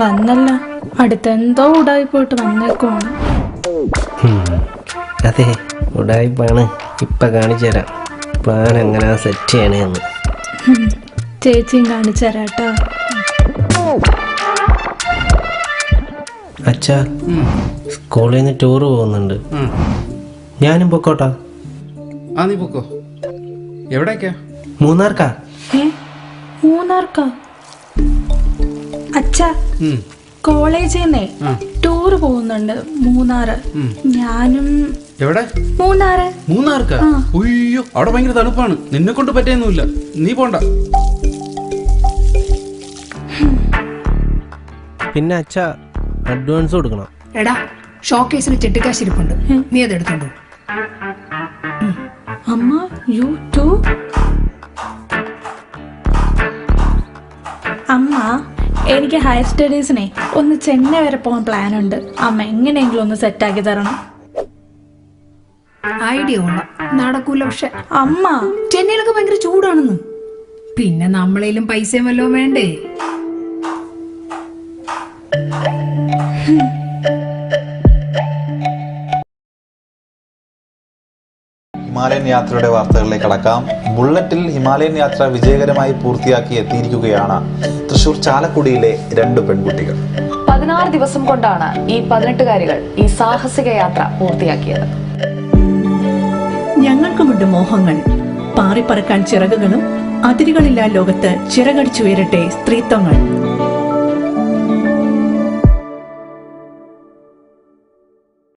വന്നല്ല, അടുത്തെന്തോ ഉടായി പോയിട്ട് വന്നേക്കുവാണ്. അതെ, ഉടായിപ്പാണ്. ഇപ്പൊ കാണിച്ചു തരാം പ്ലാൻ എങ്ങനെയാ സെറ്റ് ചെയ്യണേന്ന്. ചേച്ചിയും കാണിച്ചു തരാട്ടോ. അച്ഛാ, സ്കൂളിൽ നിന്ന് ടൂറ് പോകുന്നുണ്ട്. ഞാനും പൊക്കോട്ടാ. ആ, നീ പൊക്കോ. എവിടേക്കാ? മൂന്നാർക്കാ. മൂന്നാർക്കാ? അച്ഛാ, കോളേജിൽ നിന്നേ ടൂറ് പോകുന്നുണ്ട് മൂന്നാറ്. ഞാനും. എവിടെ? മൂന്നാറ്. മൂന്നാർക്കാ? ഉയ്യോ, അവിടെ ഭയങ്കര തണുപ്പാണ്. നിന്നെ കൊണ്ട് പറ്റിയൊന്നുമില്ല, നീ പോണ്ട. പിന്നെ അച്ഛാ, അഡ്വാൻസ് കൊടുക്കണം. എടാ, ഷോക്കേസിന് ചെട്ടിക്കാശിരിപ്പുണ്ട്, നീ അത് എടുത്തോണ്ടോ. അമ്മ, യു ടു. അമ്മ, എനിക്ക് ഹയർ സ്റ്റഡീസിനെ ഒന്ന് ചെന്നൈ വരെ പോകാൻ പ്ലാൻ ഉണ്ട്. അമ്മ എങ്ങനെയെങ്കിലും ഒന്ന് സെറ്റാക്കി തരണം. ഐഡിയ കൊള്ളാം, നടക്കൂല. പക്ഷെ അമ്മ, ചെന്നൈയിലൊക്കെ ഭയങ്കര ചൂടാണെന്ന്. പിന്നെ നമ്മളേലും പൈസയും വല്ലതും വേണ്ടേ? ഹിമാലയൻ യാത്രയുടെ വാർത്തകളിലേക്ക് കടക്കാം. ബുള്ളറ്റിൽ ഹിമാലയൻ യാത്ര വിജയകരമായി പൂർത്തിയാക്കി എത്തിയിരിക്കുകയാണ് തൃശൂർ ചാലക്കുടിയിലെ 2 പെൺകുട്ടികൾ. 16 ദിവസം കൊണ്ടാണ് ഈ 18കാരികൾ ഈ സാഹസിക യാത്ര പൂർത്തിയാക്കിയത്. ഞങ്ങൾക്കുമുണ്ട് മോഹങ്ങൾ, പാറിപ്പറക്കാൻ ചിറകുകളും അതിരുകളില്ലാ ലോകത്ത് ചിറകടിച്ചുയരട്ടെ സ്ത്രീത്വങ്ങൾ.